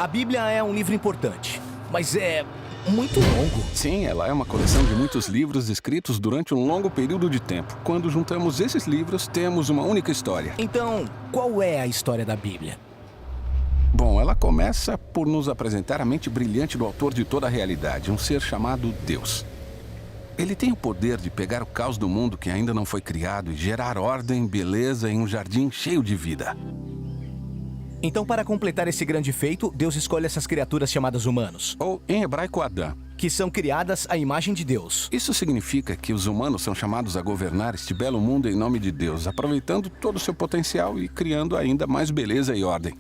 A Bíblia é um livro importante, mas é muito longo. Sim, ela é uma coleção de muitos livros escritos durante um longo período de tempo. Quando juntamos esses livros, temos uma única história. Então, qual é a história da Bíblia? Bom, ela começa por nos apresentar a mente brilhante do autor de toda a realidade, um ser chamado Deus. Ele tem o poder de pegar o caos do mundo que ainda não foi criado e gerar ordem, beleza em um jardim cheio de vida. Então, para completar esse grande feito, Deus escolhe essas criaturas chamadas humanos, Ou, em hebraico, Adã. que são criadas à imagem de Deus. Isso significa que os humanos são chamados a governar este belo mundo em nome de Deus, aproveitando todo o seu potencial e criando ainda mais beleza e ordem.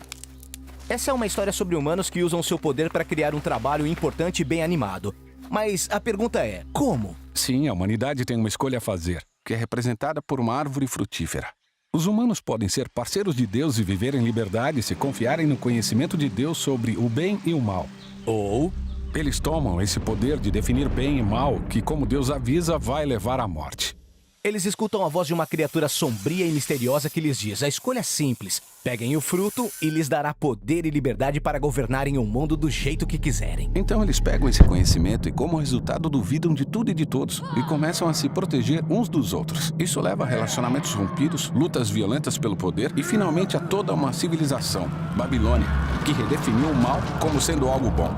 Essa é uma história sobre humanos que usam seu poder para criar um trabalho importante e bem animado. Mas a pergunta é, como? Sim, a humanidade tem uma escolha a fazer, que é representada por uma árvore frutífera. Os humanos podem ser parceiros de Deus e viver em liberdade se confiarem no conhecimento de Deus sobre o bem e o mal. Ou Eles tomam esse poder de definir bem e mal, que, como Deus avisa, vai levar à morte. eles escutam a voz de uma criatura sombria e misteriosa que lhes diz: a escolha é simples. Peguem o fruto e lhes dará poder e liberdade para governarem o mundo do jeito que quiserem. Então eles pegam esse conhecimento e, como resultado, duvidam de tudo e de todos e começam a se proteger uns dos outros. Isso leva a relacionamentos rompidos, lutas violentas pelo poder e, finalmente, a toda uma civilização, Babilônia, que redefiniu o mal como sendo algo bom.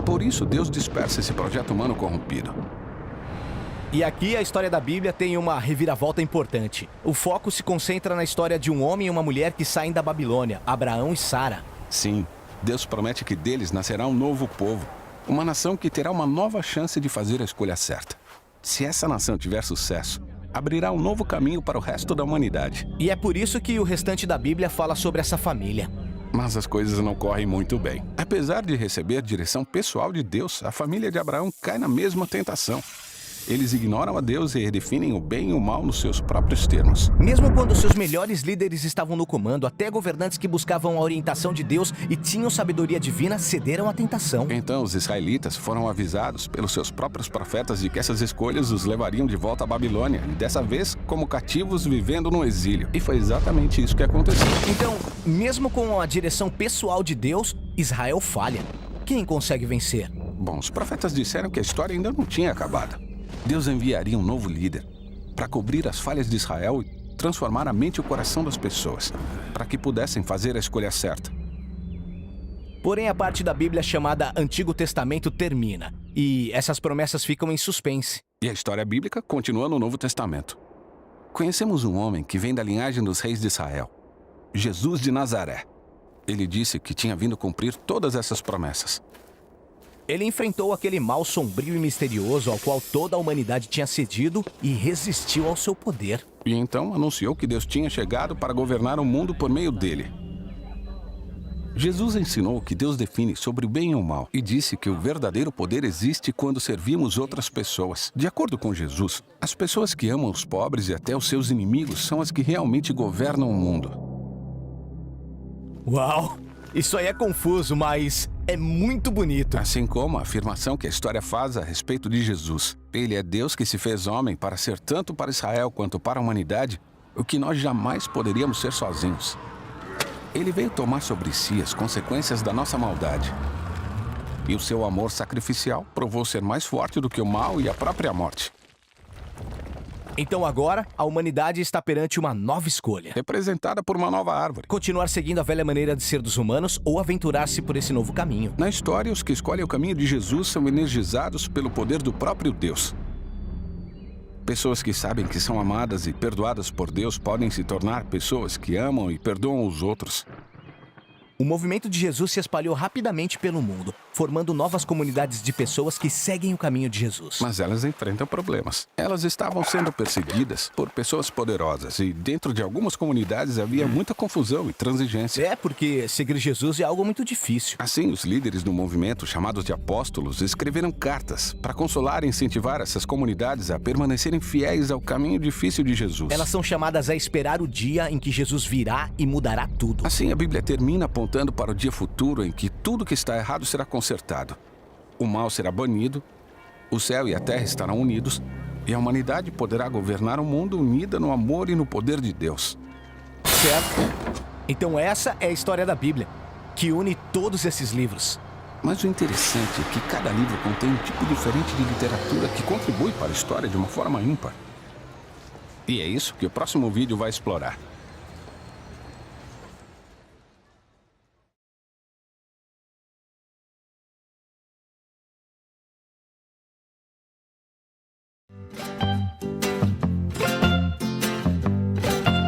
Por isso, Deus dispersa esse projeto humano corrompido. E aqui a história da Bíblia tem uma reviravolta importante. O foco se concentra na história de um homem e uma mulher que saem da Babilônia, Abraão e Sara. Sim, Deus promete que deles nascerá um novo povo, uma nação que terá uma nova chance de fazer a escolha certa. Se essa nação tiver sucesso, abrirá um novo caminho para o resto da humanidade. E é por isso que o restante da Bíblia fala sobre essa família. Mas as coisas não correm muito bem. Apesar de receber direção pessoal de Deus, a família de Abraão cai na mesma tentação. Eles ignoram a Deus e redefinem o bem e o mal nos seus próprios termos. Mesmo quando seus melhores líderes estavam no comando, até governantes que buscavam a orientação de Deus e tinham sabedoria divina cederam à tentação. Então os israelitas foram avisados pelos seus próprios profetas de que essas escolhas os levariam de volta à Babilônia, e dessa vez como cativos vivendo no exílio. E foi exatamente isso que aconteceu. Então, mesmo com a direção pessoal de Deus, Israel falha. Quem consegue vencer? Bom, os profetas disseram que a história ainda não tinha acabado. Deus enviaria um novo líder para cobrir as falhas de Israel e transformar a mente e o coração das pessoas, para que pudessem fazer a escolha certa. Porém, a parte da Bíblia chamada Antigo Testamento termina, e essas promessas ficam em suspense. E a história bíblica continua no Novo Testamento. Conhecemos um homem que vem da linhagem dos reis de Israel, Jesus de Nazaré. Ele disse que tinha vindo cumprir todas essas promessas. Ele enfrentou aquele mal sombrio e misterioso ao qual toda a humanidade tinha cedido e resistiu ao seu poder. E então anunciou que Deus tinha chegado para governar o mundo por meio dele. Jesus ensinou que Deus define sobre o bem e o mal e disse que o verdadeiro poder existe quando servimos outras pessoas. De acordo com Jesus, as pessoas que amam os pobres e até os seus inimigos são as que realmente governam o mundo. Uau! Isso aí é confuso, mas é muito bonito. Assim como a afirmação que a história faz a respeito de Jesus. Ele é Deus que se fez homem para ser tanto para Israel quanto para a humanidade o que nós jamais poderíamos ser sozinhos. Ele veio tomar sobre si as consequências da nossa maldade. E o seu amor sacrificial provou ser mais forte do que o mal e a própria morte. Então agora, a humanidade está perante uma nova escolha. Representada por uma nova árvore. Continuar seguindo a velha maneira de ser dos humanos ou aventurar-se por esse novo caminho. Na história, os que escolhem o caminho de Jesus são energizados pelo poder do próprio Deus. Pessoas que sabem que são amadas e perdoadas por Deus podem se tornar pessoas que amam e perdoam os outros. O movimento de Jesus se espalhou rapidamente pelo mundo, formando novas comunidades de pessoas que seguem o caminho de Jesus. Mas elas enfrentam problemas. Elas estavam sendo perseguidas por pessoas poderosas e dentro de algumas comunidades havia muita confusão e transigência. É porque seguir Jesus é algo muito difícil. Assim, os líderes do movimento, chamados de apóstolos, escreveram cartas para consolar e incentivar essas comunidades a permanecerem fiéis ao caminho difícil de Jesus. Elas são chamadas a esperar o dia em que Jesus virá e mudará tudo. Assim, a Bíblia termina apontando para o dia futuro em que tudo que está errado será consertado. O mal será banido, o céu e a terra estarão unidos, e a humanidade poderá governar o mundo unida no amor e no poder de Deus. Certo? Então essa é a história da Bíblia. que une todos esses livros. Mas o interessante é que cada livro contém um tipo diferente de literatura que contribui para a história de uma forma ímpar. E é isso que o próximo vídeo vai explorar.